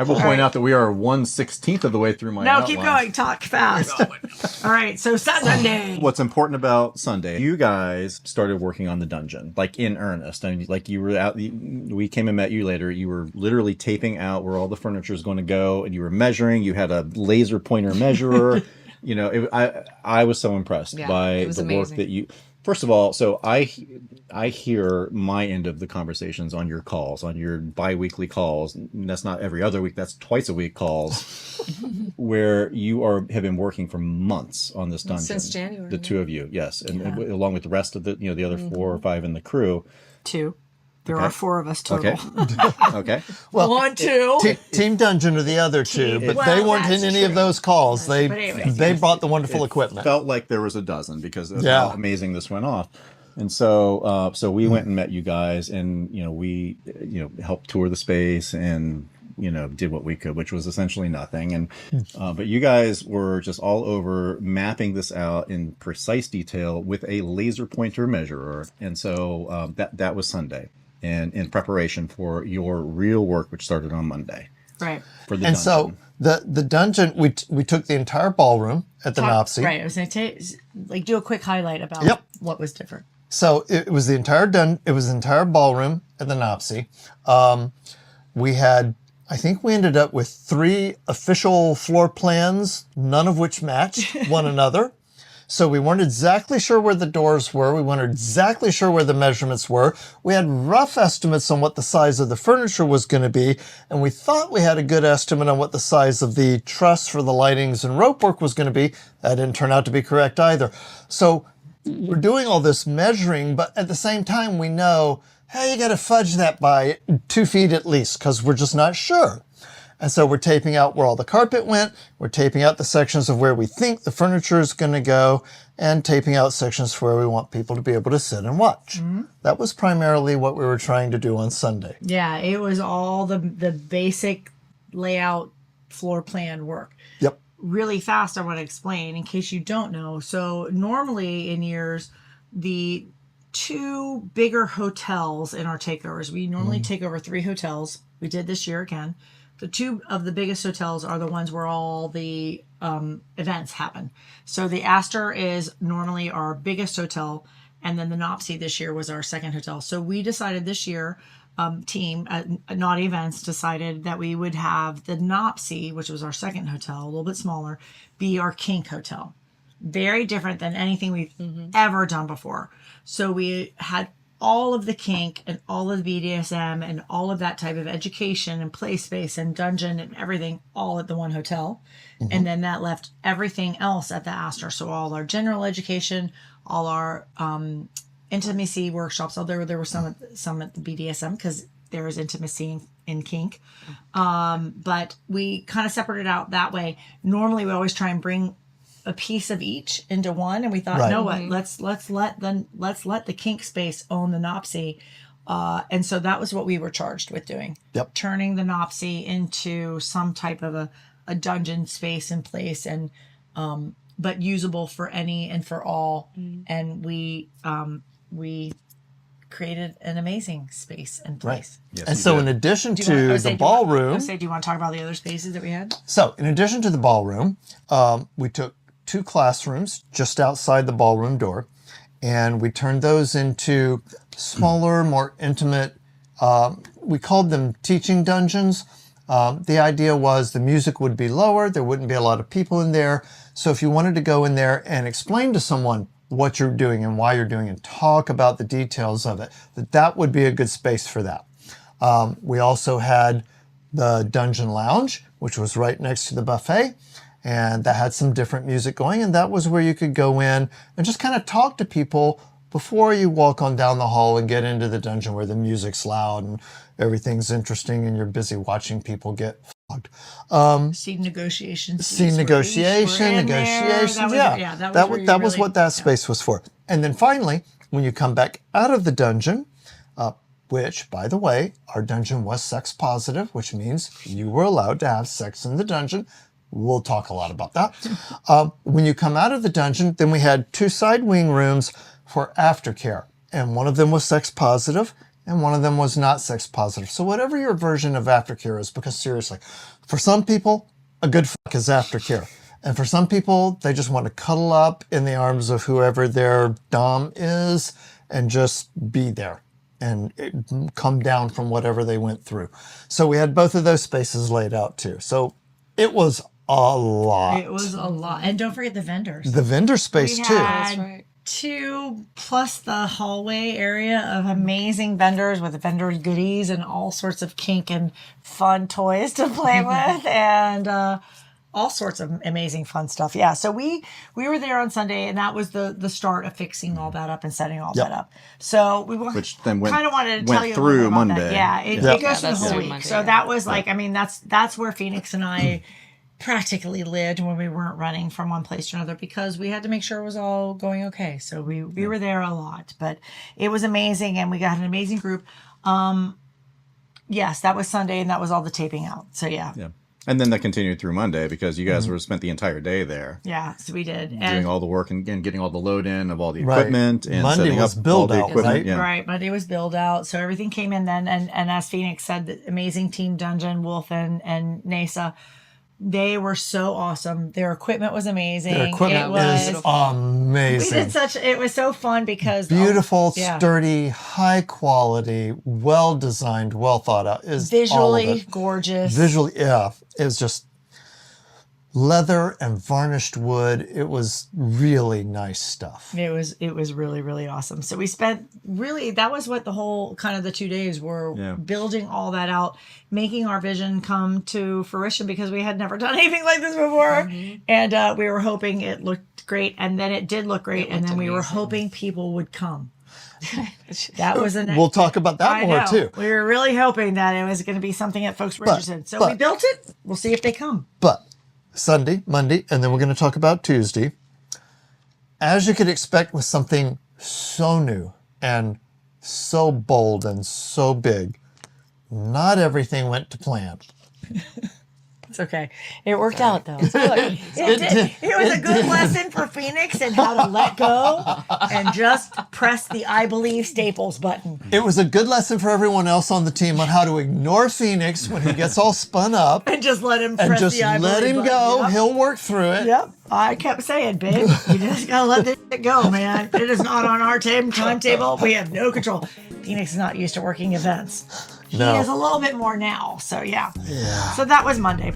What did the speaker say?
I will point out that we are 1/16 of the way through my outline. Keep going. Talk fast. All right. So Sunday. What's important about Sunday, you guys started working on the dungeon, like in earnest. I mean, like you were out, we came and met you later. You were literally taping out where all the furniture is going to go, and you were measuring. You had a laser pointer measurer. You know, I was so impressed by the work that you... First of all, so I hear my end of the conversations on your calls, on your bi-weekly calls. And that's not every other week, that's twice a week calls, where you have been working for months on this dungeon. Since January. The two of you, yes. And along with the rest of the other 4 or 5 in the crew. 2. There are 4 of us total. Okay. Well, 1, 2. Team Dungeon are the other 2, but they weren't in any of those calls. They brought the wonderful equipment. Felt like there was a dozen because of how amazing this went off. And so we went and met you guys, and we helped tour the space and did what we could, which was essentially nothing. And but you guys were just all over mapping this out in precise detail with a laser pointer measurer. And so that was Sunday, and in preparation for your real work, which started on Monday. Right. For the dungeon. So the dungeon, we took the entire ballroom at the Nopsy. Right. I was going to do a quick highlight about what was different. So it was the entire ballroom at the Nopsy. We had, I think we ended up with 3 official floor plans, none of which matched one another. So we weren't exactly sure where the doors were. We weren't exactly sure where the measurements were. We had rough estimates on what the size of the furniture was going to be, and we thought we had a good estimate on what the size of the truss for the lightings and rope work was going to be. That didn't turn out to be correct either. So we're doing all this measuring, but at the same time we know, hey, you got to fudge that by 2 feet at least, because we're just not sure. And so we're taping out where all the carpet went, we're taping out the sections of where we think the furniture is going to go, and taping out sections where we want people to be able to sit and watch. Mm-hmm. That was primarily what we were trying to do on Sunday. Yeah, it was all the basic layout floor plan work. Yep. Really fast, I want to explain in case you don't know. So normally in years, the 2 bigger hotels in our takeovers, we normally take over 3 hotels. We did this year again. The 2 of the biggest hotels are the ones where all the events happen. So the Astor is normally our biggest hotel, and then the Nopsy this year was our second hotel. So we decided this year, team at Naughty Events decided that we would have the Nopsy, which was our second hotel, a little bit smaller, be our kink hotel. Very different than anything we've ever done before. So we had all of the kink and all of the BDSM and all of that type of education and play space and dungeon and everything all at the one hotel. Mm-hmm. And then that left everything else at the Astor. So all our general education, all our intimacy workshops, although there were some at the BDSM because there is intimacy in kink. But we kind of separated out that way. Normally we always try and bring a piece of each into one, and we thought, no, what? Let's let the kink space own the Nopsy, and so that was what we were charged with doing. Yep. Turning the Nopsy into some type of a dungeon space and place, and but usable for any and for all. And we created an amazing space and place. Right. Yes, and so in addition to the ballroom... do you want to talk about the other spaces that we had? So in addition to the ballroom, we took 2 classrooms just outside the ballroom door, and we turned those into smaller, more intimate, we called them teaching dungeons. The idea was the music would be lower, there wouldn't be a lot of people in there, so if you wanted to go in there and explain to someone what you're doing and why you're doing and talk about the details of it, that would be a good space for that. We also had the Dungeon Lounge, which was right next to the buffet, and that had some different music going, and that was where you could go in and just kind of talk to people before you walk on down the hall and get into the dungeon where the music's loud and everything's interesting and you're busy watching people get flogged. Scene negotiation. Negotiation. That was what that space was for. And then finally, when you come back out of the dungeon, which, by the way, our dungeon was sex positive, which means you were allowed to have sex in the dungeon. We'll talk a lot about that. When you come out of the dungeon, then we had 2 side wing rooms for aftercare. And one of them was sex positive and one of them was not sex positive. So whatever your version of aftercare is, because seriously, for some people, a good fuck is aftercare. And for some people, they just want to cuddle up in the arms of whoever their dom is and just be there and come down from whatever they went through. So we had both of those spaces laid out too. So it was a lot. It was a lot. And don't forget the vendors. The vendor space We too. had That's right. 2 plus the hallway area of amazing vendors with vendor goodies and all sorts of kink and fun toys to play with and all sorts of amazing fun stuff. Yeah. So we were there on Sunday, and that was the start of fixing all that up and setting all that up. So we Which then went, kind of wanted to went tell you a through little bit about Monday. that. Yeah. It Yeah. goes Yeah, through the that's whole through week. Monday, So yeah. that was like, I mean, that's where Phoenixx and I practically lived when we weren't running from one place to another because we had to make sure it was all going okay. So we were there a lot, but it was amazing, and we got an amazing group. Yes, that was Sunday, and that was all the taping out. So yeah. And then that continued through Monday because you guys were spent the entire day there Yeah, so we did. doing all the work and getting all the load in of all the Right. equipment and Monday setting was up all the Buildout, equipment. right? Yeah. Right, Monday was build out, so everything came in then, and as Phoenixx said, the amazing team Dungeon, Wolf, and NASA, they were so awesome. Their equipment was amazing. Their equipment it was, is we amazing. did it was so fun because Beautiful, yeah. sturdy, high quality, well designed, well thought out. Is all of visually it. gorgeous. Visually, yeah, it was just leather and varnished wood. It was really nice stuff. It was really, really awesome. So we spent that was what the whole kind of the 2 days were, building all that out, making our vision come to fruition because we had never done anything like this before. And we were hoping it looked great, and then it did look great, and then we were hoping people would come. That was the next. We'll talk about that I more know. too. We were really hoping that it was going to be something that folks were interested in. So we built it. We'll see if they come. But Sunday, Monday, and then we're going to talk about Tuesday. As you could expect with something so new and so bold and so big, not everything went to plan. It's okay. It worked out though. It was a good lesson for Phoenixx and how to let go and just press the I believe Staples button. It was a good lesson for everyone else on the team on how to ignore Phoenixx when he gets all spun up And just let him press and just the I let believe him button. go. Yep. He'll work through it. Yep. I kept saying, babe, you just gotta let this shit go, man. It is not on our timetable. We have no control. Phoenixx is not used to working events. No. He is a little bit more now. So yeah. So that was Monday.